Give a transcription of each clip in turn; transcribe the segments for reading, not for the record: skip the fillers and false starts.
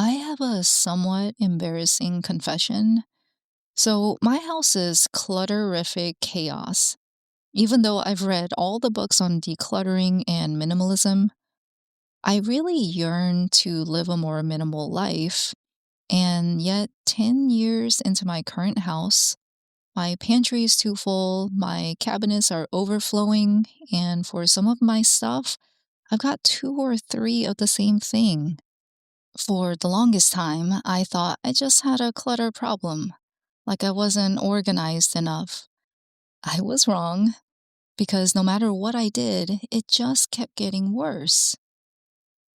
I have a somewhat embarrassing confession. So, my house is clutterific chaos. Even though I've read all the books on decluttering and minimalism, I really yearn to live a more minimal life. And yet, 10 years into my current house, my pantry is too full, my cabinets are overflowing, and for some of my stuff, I've got two or three of the same thing. For the longest time, I thought I just had a clutter problem, like I wasn't organized enough. I was wrong, because no matter what I did, it just kept getting worse.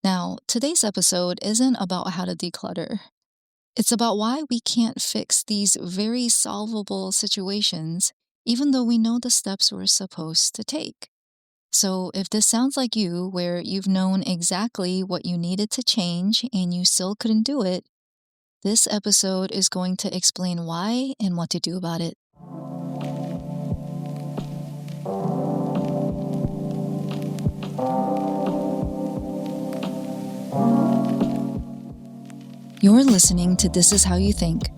Now, today's episode isn't about how to declutter. It's about why we can't fix these very solvable situations, even though we know the steps we're supposed to take. So, if this sounds like you, where you've known exactly what you needed to change and you still couldn't do it, this episode is going to explain why and what to do about it. You're listening to This Is How You Think,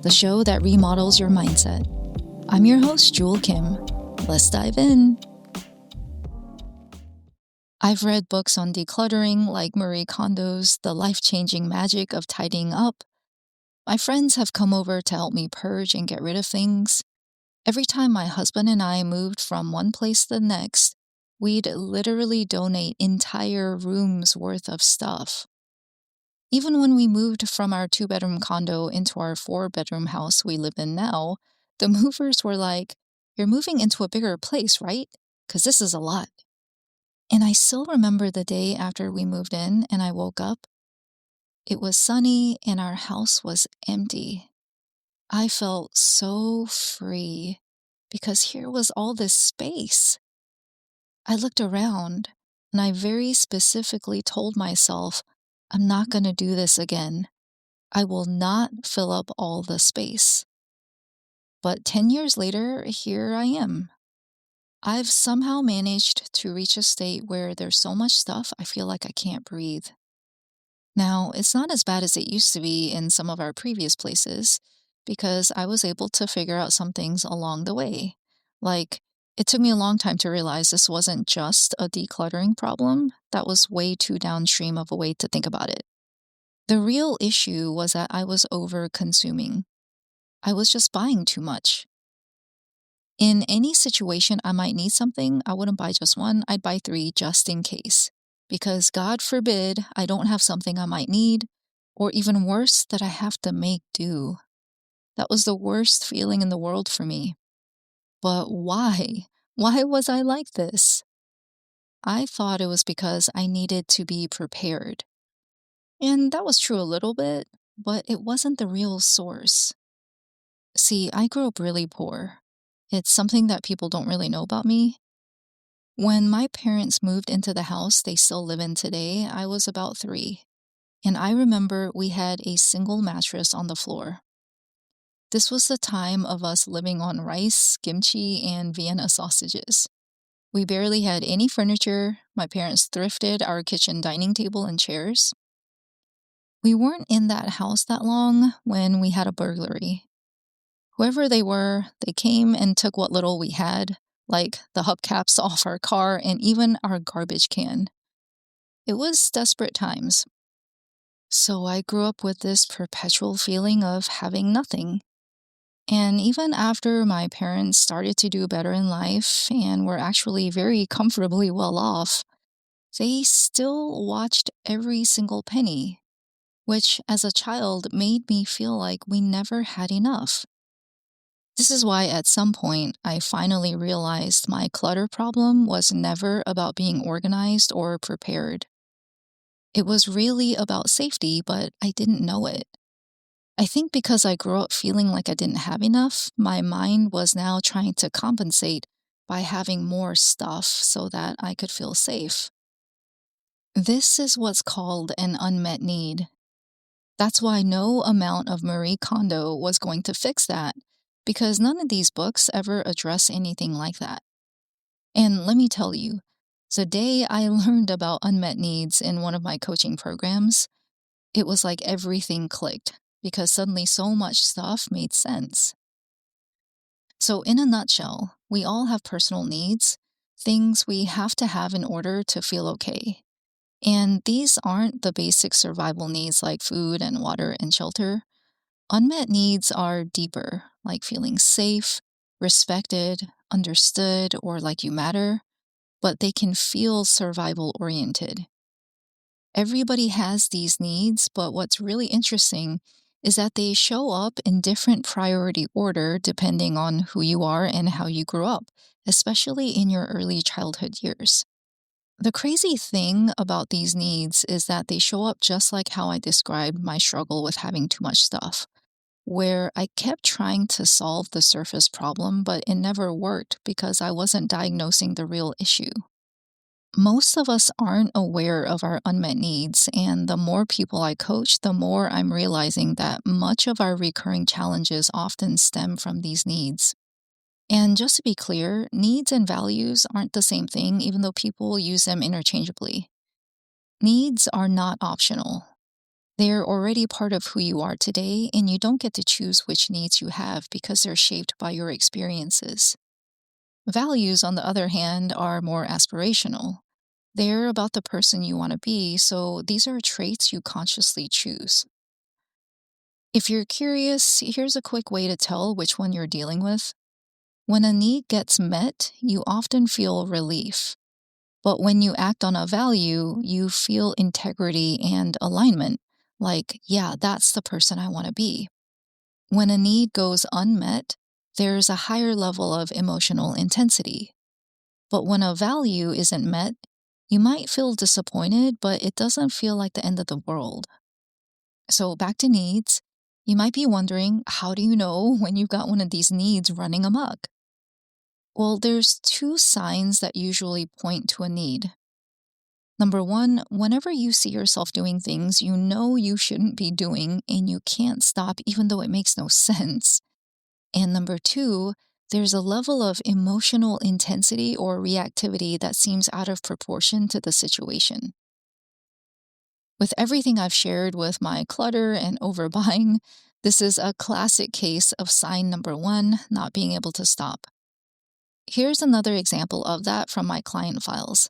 the show that remodels your mindset. I'm your host, Jewel Kim. Let's dive in. I've read books on decluttering like Marie Kondo's The Life-Changing Magic of Tidying Up. My friends have come over to help me purge and get rid of things. Every time my husband and I moved from one place to the next, we'd literally donate entire rooms worth of stuff. Even when we moved from our two-bedroom condo into our four-bedroom house we live in now, the movers were like, "You're moving into a bigger place, right? Because this is a lot." And I still remember the day after we moved in and I woke up. It was sunny and our house was empty. I felt so free because here was all this space. I looked around and I very specifically told myself, I'm not going to do this again. I will not fill up all the space. But 10 years later, here I am. I've somehow managed to reach a state where there's so much stuff I feel like I can't breathe. Now, it's not as bad as it used to be in some of our previous places because I was able to figure out some things along the way. Like, it took me a long time to realize this wasn't just a decluttering problem. That was way too downstream of a way to think about it. The real issue was that I was over consuming. I was just buying too much. In any situation I might need something, I wouldn't buy just one, I'd buy three just in case. Because God forbid I don't have something I might need, or even worse, that I have to make do. That was the worst feeling in the world for me. But why? Why was I like this? I thought it was because I needed to be prepared. And that was true a little bit, but it wasn't the real source. See, I grew up really poor. It's something that people don't really know about me. When my parents moved into the house they still live in today, I was about 3. And I remember we had a single mattress on the floor. This was the time of us living on rice, kimchi, and Vienna sausages. We barely had any furniture. My parents thrifted our kitchen dining table and chairs. We weren't in that house that long when we had a burglary. Whoever they were, they came and took what little we had, like the hubcaps off our car and even our garbage can. It was desperate times. So I grew up with this perpetual feeling of having nothing. And even after my parents started to do better in life and were actually very comfortably well off, they still watched every single penny, which as a child made me feel like we never had enough. This is why at some point I finally realized my clutter problem was never about being organized or prepared. It was really about safety, but I didn't know it. I think because I grew up feeling like I didn't have enough, my mind was now trying to compensate by having more stuff so that I could feel safe. This is what's called an unmet need. That's why no amount of Marie Kondo was going to fix that, because none of these books ever address anything like that. And let me tell you, the day I learned about unmet needs in one of my coaching programs, It was like everything clicked because suddenly so much stuff made sense. So, in a nutshell, we all have personal needs, things we have to have in order to feel okay. And these aren't the basic survival needs like food and water and shelter. Unmet needs are deeper, like feeling safe, respected, understood, or like you matter, but they can feel survival oriented. Everybody has these needs, but what's really interesting is that they show up in different priority order depending on who you are and how you grew up, especially in your early childhood years. The crazy thing about these needs is that they show up just like how I described my struggle with having too much stuff, where I kept trying to solve the surface problem, but it never worked because I wasn't diagnosing the real issue. Most of us aren't aware of our unmet needs, and the more people I coach, the more I'm realizing that much of our recurring challenges often stem from these needs. And just to be clear, needs and values aren't the same thing, even though people use them interchangeably. Needs are not optional. They're already part of who you are today, and you don't get to choose which needs you have because they're shaped by your experiences. Values, on the other hand, are more aspirational. They're about the person you want to be, so these are traits you consciously choose. If you're curious, here's a quick way to tell which one you're dealing with. When a need gets met, you often feel relief. But when you act on a value, you feel integrity and alignment. Like, yeah, that's the person I want to be. When a need goes unmet, there's a higher level of emotional intensity. But when a value isn't met, you might feel disappointed, but it doesn't feel like the end of the world. So, back to needs. You might be wondering, how do you know when you've got one of these needs running amok? Well, there's two signs that usually point to a need. Number one, whenever you see yourself doing things you know you shouldn't be doing and you can't stop even though it makes no sense. And number two, there's a level of emotional intensity or reactivity that seems out of proportion to the situation. With everything I've shared with my clutter and overbuying, this is a classic case of sign number one, not being able to stop. Here's another example of that from my client files.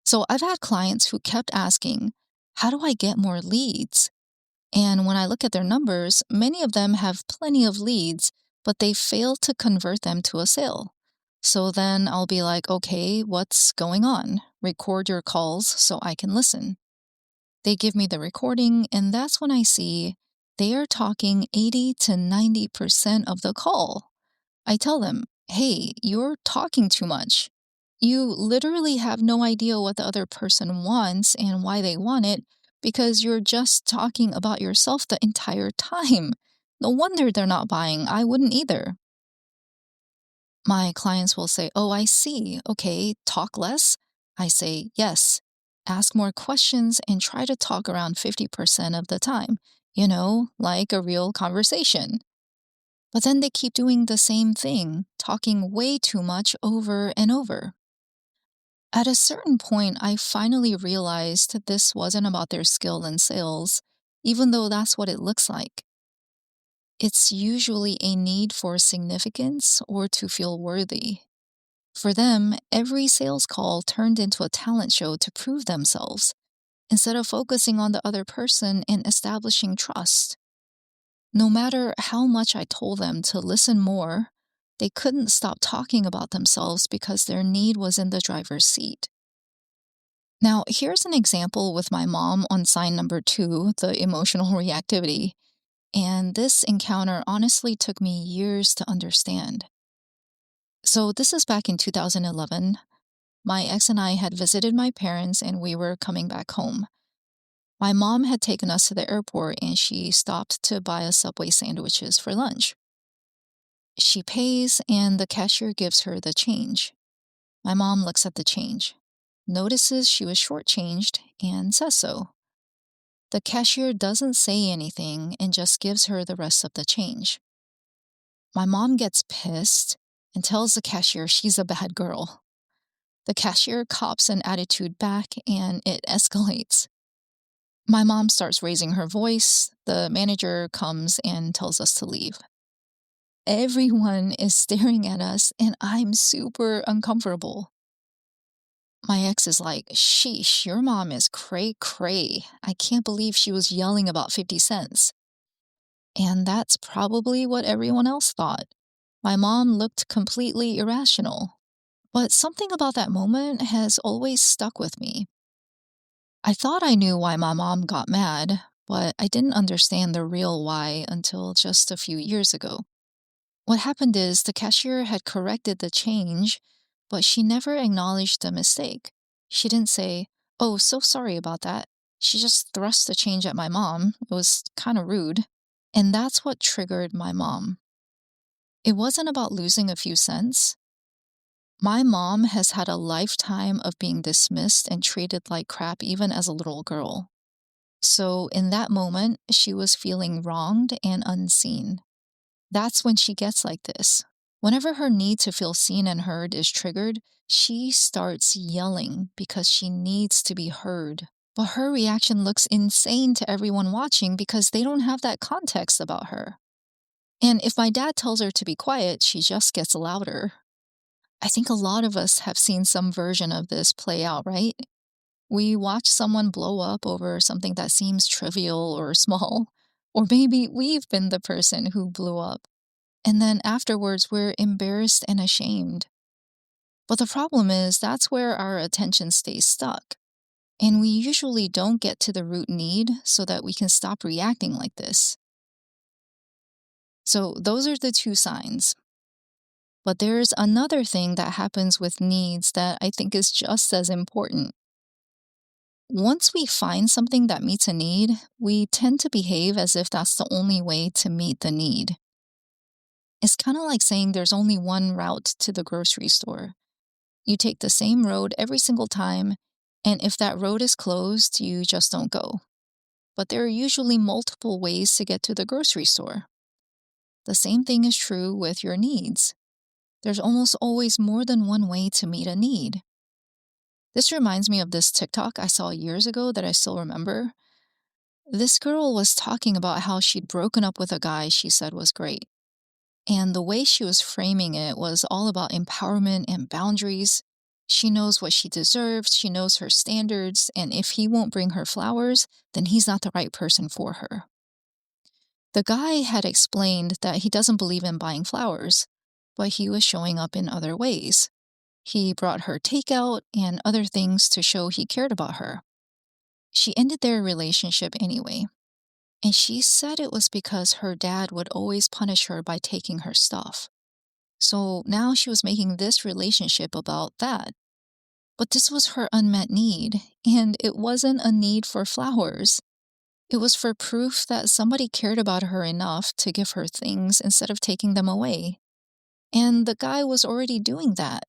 So I've had clients who kept asking, how do I get more leads? And when I look at their numbers, many of them have plenty of leads, but they fail to convert them to a sale. So then I'll be like, okay, what's going on? Record your calls so I can listen. They give me the recording, and that's when I see they are talking 80 to 90% of the call. I tell them, hey, you're talking too much. You literally have no idea what the other person wants and why they want it because you're just talking about yourself the entire time. No wonder they're not buying. I wouldn't either. My clients will say, oh, I see. Okay, talk less. I say, yes. Ask more questions and try to talk around 50% of the time, like a real conversation. But then they keep doing the same thing, talking way too much over and over. At a certain point, I finally realized that this wasn't about their skill in sales, even though that's what it looks like. It's usually a need for significance or to feel worthy. For them, every sales call turned into a talent show to prove themselves, instead of focusing on the other person and establishing trust. No matter how much I told them to listen more, they couldn't stop talking about themselves because their need was in the driver's seat. Now, here's an example with my mom on sign number two, the emotional reactivity. And this encounter honestly took me years to understand. So, this is back in 2011. My ex and I had visited my parents and we were coming back home. My mom had taken us to the airport and she stopped to buy us Subway sandwiches for lunch. She pays and the cashier gives her the change. My mom looks at the change, notices she was shortchanged, and says so. The cashier doesn't say anything and just gives her the rest of the change. My mom gets pissed and tells the cashier she's a bad girl. The cashier cops an attitude back and it escalates. My mom starts raising her voice. The manager comes and tells us to leave. Everyone is staring at us, and I'm super uncomfortable. My ex is like, sheesh, your mom is cray cray. I can't believe she was yelling about 50 cents. And that's probably what everyone else thought. My mom looked completely irrational. But something about that moment has always stuck with me. I thought I knew why my mom got mad, but I didn't understand the real why until just a few years ago. What happened is the cashier had corrected the change, but she never acknowledged the mistake. She didn't say, "Oh, so sorry about that." She just thrust the change at my mom. It was kind of rude. And that's what triggered my mom. It wasn't about losing a few cents. My mom has had a lifetime of being dismissed and treated like crap even as a little girl. So in that moment, she was feeling wronged and unseen. That's when she gets like this. Whenever her need to feel seen and heard is triggered, she starts yelling because she needs to be heard. But her reaction looks insane to everyone watching because they don't have that context about her. And if my dad tells her to be quiet, she just gets louder. I think a lot of us have seen some version of this play out, right? We watch someone blow up over something that seems trivial or small, or maybe we've been the person who blew up. And then afterwards, we're embarrassed and ashamed. But the problem is that's where our attention stays stuck. And we usually don't get to the root need so that we can stop reacting like this. So those are the two signs. But there's another thing that happens with needs that I think is just as important. Once we find something that meets a need, we tend to behave as if that's the only way to meet the need. It's kind of like saying there's only one route to the grocery store. You take the same road every single time, and if that road is closed, you just don't go. But there are usually multiple ways to get to the grocery store. The same thing is true with your needs. There's almost always more than one way to meet a need. This reminds me of this TikTok I saw years ago that I still remember. This girl was talking about how she'd broken up with a guy she said was great. And the way she was framing it was all about empowerment and boundaries. She knows what she deserves, she knows her standards, and if he won't bring her flowers, then he's not the right person for her. The guy had explained that he doesn't believe in buying flowers, but he was showing up in other ways. He brought her takeout and other things to show he cared about her. She ended their relationship anyway, and she said it was because her dad would always punish her by taking her stuff. So now she was making this relationship about that. But this was her unmet need, and it wasn't a need for flowers. It was for proof that somebody cared about her enough to give her things instead of taking them away. And the guy was already doing that.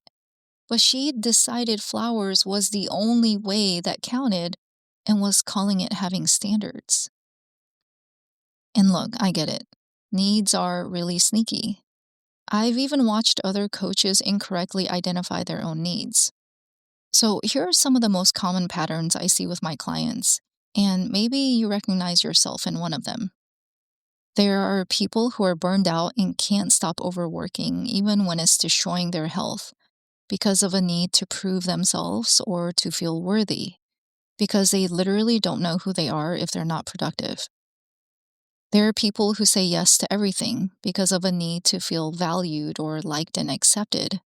But she decided flowers was the only way that counted and was calling it having standards. And look, I get it. Needs are really sneaky. I've even watched other coaches incorrectly identify their own needs. So here are some of the most common patterns I see with my clients, and maybe you recognize yourself in one of them. There are people who are burned out and can't stop overworking even when it's destroying their health because of a need to prove themselves or to feel worthy, because they literally don't know who they are if they're not productive. There are people who say yes to everything because of a need to feel valued or liked and accepted.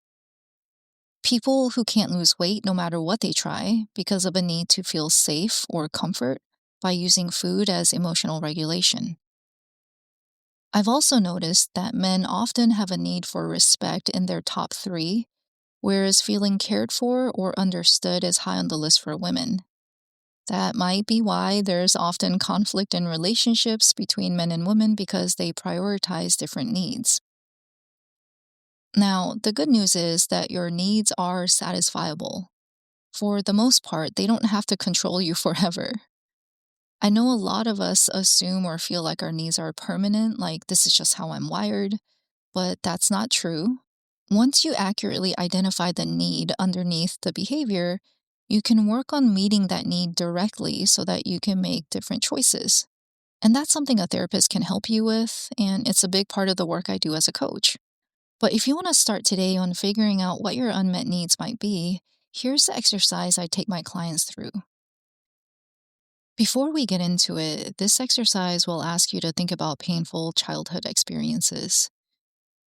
People who can't lose weight no matter what they try because of a need to feel safe or comfort by using food as emotional regulation. I've also noticed that men often have a need for respect in their top three, whereas feeling cared for or understood is high on the list for women. That might be why there's often conflict in relationships between men and women because they prioritize different needs. Now, the good news is that your needs are satisfiable. For the most part, they don't have to control you forever. I know a lot of us assume or feel like our needs are permanent, like this is just how I'm wired, but that's not true. Once you accurately identify the need underneath the behavior, You can work on meeting that need directly so that you can make different choices. And that's something a therapist can help you with, and it's a big part of the work I do as a coach. But if you want to start today on figuring out what your unmet needs might be, here's the exercise I take my clients through. Before we get into it, this exercise will ask you to think about painful childhood experiences.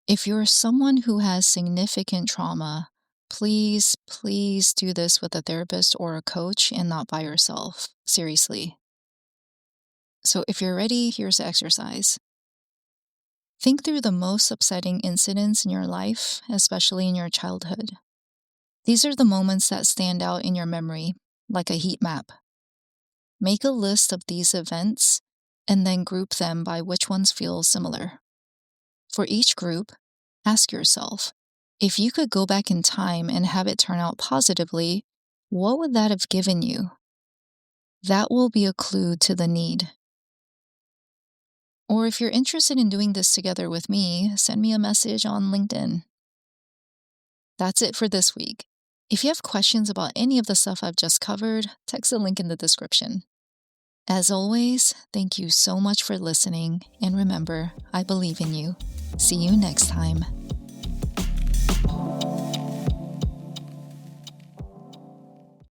If you're someone who has significant trauma, please do this with a therapist or a coach and not by yourself. Seriously. So if you're ready, here's the exercise. Think through the most upsetting incidents in your life, especially in your childhood. These are the moments that stand out in your memory, like a heat map. Make a list of these events and then group them by which ones feel similar. For each group, ask yourself, if you could go back in time and have it turn out positively, what would that have given you? That will be a clue to the need. Or if you're interested in doing this together with me, send me a message on LinkedIn. That's it for this week. If you have questions about any of the stuff I've just covered, text the link in the description. As always, thank you so much for listening, and remember, I believe in you. See you next time.